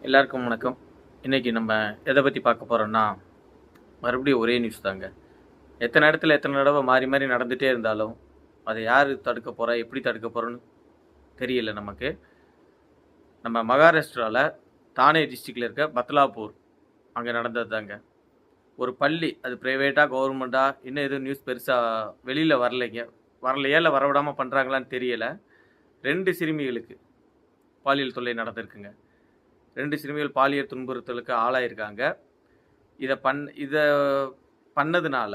எல்லாருக்கும் வணக்கம். இன்றைக்கி நம்ம எதை பற்றி பார்க்க போகிறோன்னா, மறுபடியும் ஒரே நியூஸ் தாங்க. எத்தனை இடத்துல எத்தனை தடவை மாறி மாறி நடந்துகிட்டே இருந்தாலும், அதை யார் தடுக்க போகிறா, எப்படி தடுக்க போகிறோன்னு தெரியல நமக்கு. நம்ம மகாராஷ்டிராவில் தானே டிஸ்ட்ரிக்டில் இருக்க பத்லாப்பூர் அங்கே நடந்தது தாங்க. ஒரு பள்ளி, அது ப்ரைவேட்டாக கவர்மெண்ட்டாக இன்னும் எதுவும் நியூஸ் பெருசாக வெளியில் வரலையா இல்லை வரவிடாமல் பண்ணுறாங்களான்னு தெரியலை. 2 சிறுமிகளுக்கு பாலியல் தொல்லை நடந்திருக்குங்க. 2 சிறுமிகள் பாலியல் துன்புறுத்தலுக்கு ஆளாயிருக்காங்க. இதை பண்ணதுனால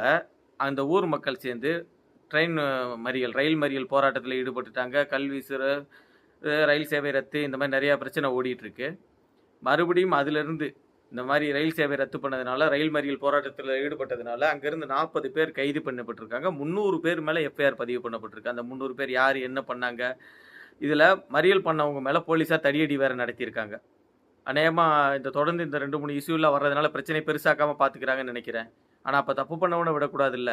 அந்த ஊர் மக்கள் சேர்ந்து ரயில் மறியல் போராட்டத்தில் ஈடுபட்டுட்டாங்க. கல்வி ரயில் சேவை ரத்து, இந்த மாதிரி நிறையா பிரச்சனை ஓடிட்டுருக்கு. மறுபடியும் அதிலிருந்து இந்த மாதிரி ரயில் சேவை ரத்து பண்ணதுனால, ரயில் மறியல் போராட்டத்தில் ஈடுபட்டதுனால அங்கேருந்து 40 பேர் கைது பண்ணப்பட்டிருக்காங்க. 300 பேர் மேலே எஃப்ஐஆர் பதிவு பண்ணப்பட்டிருக்கு. அந்த 300 பேர் யார், என்ன பண்ணாங்க, இதில் மறியல் பண்ணவங்க மேலே போலீஸாக தடியடி வேறு நடத்தியிருக்காங்க. அநேகமாக தொடர்ந்து இந்த 2-3 இஷ்யூலாம் வர்றதுனால பிரச்சனை பெருசாக்காமல் பார்த்துக்கிறாங்கன்னு நினைக்கிறேன். ஆனால் அப்போ தப்பு பண்ணவனை விடக்கூடாதுல்ல.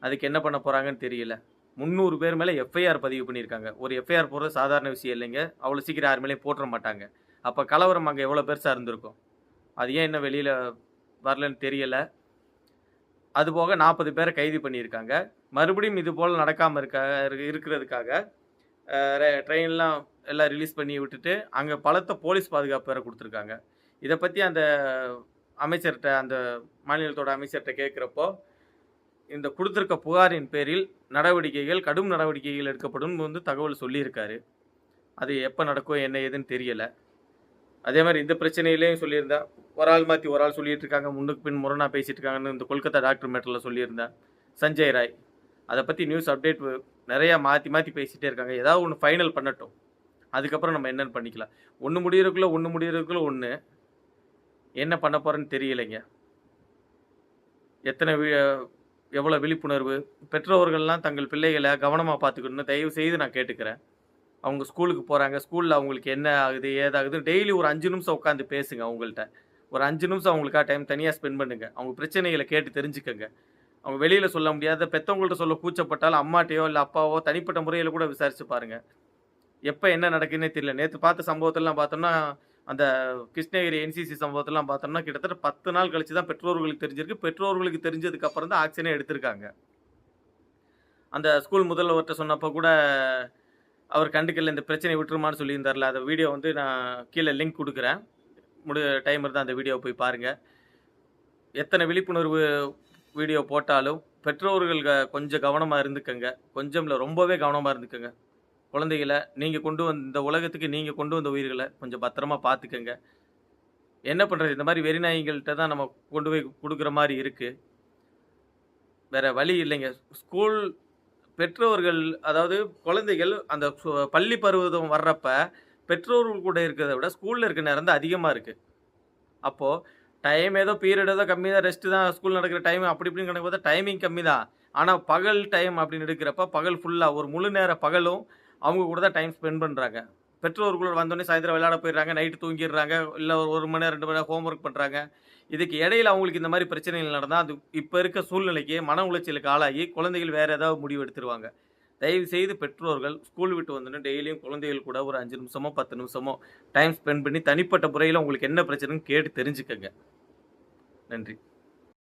அதுக்கு என்ன பண்ண போகிறாங்கன்னு தெரியல. 300 பேர் மேலே எஃப்ஐஆர் பதிவு பண்ணியிருக்காங்க. ஒரு எஃப்ஐஆர் போடுறது சாதாரண விஷயம் இல்லைங்க. அவ்வளோ சீக்கிரம் யார் மேலேயும் போட்டுற மாட்டாங்க. அப்போ கலவரம் அங்கே எவ்வளோ பெருசாக இருந்திருக்கும். அது ஏன் இன்னும் வெளியில் வரலன்னு தெரியலை. அதுபோக 40 பேரை கைது பண்ணியிருக்காங்க. மறுபடியும் இது போல் நடக்காமல் இருக்கிறதுக்காக ட்ரெயின்லாம் எல்லாம் ரிலீஸ் பண்ணி விட்டுட்டு அங்கே பலத்த போலீஸ் பாதுகாப்பு வேறு கொடுத்துருக்காங்க. இதை பற்றி அந்த அமைச்சர்கிட்ட, அந்த மாநிலத்தோட அமைச்சர்கிட்ட கேட்குறப்போ, இந்த கொடுத்துருக்க புகாரின் பேரில் கடும் நடவடிக்கைகள் எடுக்கப்படும் தகவல் சொல்லியிருக்காரு. அது எப்போ நடக்கும், என்ன ஏதுன்னு தெரியலை. அதே மாதிரி இந்த பிரச்சனையிலையும் சொல்லியிருந்தா, ஒரு ஆள் மாற்றி ஒரு ஆள் சொல்லிட்டு இருக்காங்க, முன்னுக்கு பின் முரணாக பேசிட்டு இருக்காங்கன்னு இந்த கொல்கத்தா டாக்டர் மேட்டரில் சொல்லியிருந்தேன். சஞ்சய் ராய் அதை பற்றி நியூஸ் அப்டேட் நிறையா மாற்றி பேசிகிட்டே இருக்காங்க. ஏதாவது ஒன்று ஃபைனல் பண்ணட்டும், அதுக்கப்புறம் நம்ம என்னென்னு பண்ணிக்கலாம். ஒன்று முடிகிறதுக்குள்ளே ஒன்று என்ன பண்ண போகிறேன்னு தெரியலைங்க. எவ்வளோ விழிப்புணர்வு. பெற்றோர்கள்லாம் தங்கள் பிள்ளைகளை கவனமாக பார்த்துக்கணுன்னு தயவு செய்து நான் கேட்டுக்கிறேன். அவங்க ஸ்கூலுக்கு போகிறாங்க, ஸ்கூலில் அவங்களுக்கு என்ன ஆகுது ஏதாகுது டெய்லி ஒரு 5 நிமிஷம் உட்காந்து பேசுங்க. அவங்கள்ட்ட ஒரு 5 நிமிஷம் அவங்களுக்காக டைம் தனியாக ஸ்பெண்ட் பண்ணுங்கள். அவங்க பிரச்சனைகளை கேட்டு தெரிஞ்சுக்கங்க. அவங்க வெளியில் சொல்ல முடியாத, பெற்றவங்கள்ட்ட சொல்ல கூச்சப்பட்டாலும் அம்மாட்டையோ இல்லை அப்பாவோ தனிப்பட்ட முறையில் கூட விசாரித்து பாருங்கள். எப்போ என்ன நடக்குதுன்னே தெரியல. நேற்று பார்த்த சம்பவத்திலாம் பார்த்தோம்னா, அந்த கிருஷ்ணகிரி என்சிசி சம்பவத்திலாம் பார்த்தோம்னா கிட்டத்தட்ட 10 நாள் கழிச்சு தான் பெற்றோர்களுக்கு தெரிஞ்சிருக்கு. பெற்றோர்களுக்கு தெரிஞ்சதுக்கு அப்புறம் தான் ஆக்ஷனே எடுத்திருக்காங்க. அந்த ஸ்கூல் முதல்வர்கிட்ட சொன்னப்போ கூட அவர் கண்டுக்கல, இந்த பிரச்சனையை விட்டுருமான்னு சொல்லியிருந்தார்ல. அந்த வீடியோ நான் கீழே லிங்க் கொடுக்குறேன். டைம் இருந்தால் அந்த வீடியோவை போய் பாருங்கள். எத்தனை விழிப்புணர்வு வீடியோ போட்டாலும் பெற்றோர்கள் கொஞ்சம் கவனமாக இருந்துக்கங்க. கொஞ்சம் இல்லை, ரொம்பவே கவனமாக இருந்துக்கங்க. குழந்தைகளை இந்த உலகத்துக்கு நீங்கள் கொண்டு வந்த உயிர்களை கொஞ்சம் பத்திரமா பார்த்துக்கங்க. என்ன பண்ணுறது, இந்த மாதிரி வெறிநாய்கள்கிட்ட தான் நம்ம கொண்டு போய் கொடுக்குற மாதிரி இருக்குது. வேறு வழி இல்லைங்க. ஸ்கூல் பெற்றோர்கள், அதாவது குழந்தைகள் அந்த பள்ளி பருவம் வர்றப்ப பெற்றோர்கள் கூட இருக்கிறத விட ஸ்கூலில் இருக்க நேரம் தான் அதிகமாக இருக்குது. அப்போது டைம் ஏதோ பீரியட் ஏதோ கம்மி தான், ரெஸ்ட்டு தான், ஸ்கூல் நடக்கிற டைம் அப்படி இப்படின்னு கணக்கு பார்த்தா டைமிங் கம்மி தான். ஆனால் பகல் டைம் அப்படின்னு எடுக்கிறப்ப பகல் ஃபுல்லாக ஒரு முழு நேர பகலும் அவங்க கூட தான் டைம் ஸ்பெண்ட் பண்ணுறாங்க. பெற்றோர்களோட வந்தோடனே சாயந்தரம் விளையாட போயிடுறாங்க, நைட்டு தூங்கிடுறாங்க, இல்லை ஒரு மணி நேரம் 2 மணி நேரம் ஹோம் ஒர்க் பண்ணுறாங்க. இதுக்கு இடையில் அவங்களுக்கு இந்த மாதிரி பிரச்சனைகள் நடந்தால் அது இப்போ இருக்க சூழ்நிலைக்கு மன உளைச்சலுக்கு ஆளாகி குழந்தைகள் வேறு ஏதாவது முடிவு எடுத்துருவாங்க. தயவு செய்து பெற்றோர்கள் ஸ்கூல் விட்டு வந்தோடனே டெய்லியும் குழந்தைகள் கூட ஒரு 5 நிமிஷமோ 10 நிமிஷமோ டைம் ஸ்பெண்ட் பண்ணி தனிப்பட்ட முறையில் உங்களுக்கு என்ன பிரச்சனைன்னு கேட்டு தெரிஞ்சுக்கங்க. நன்றி.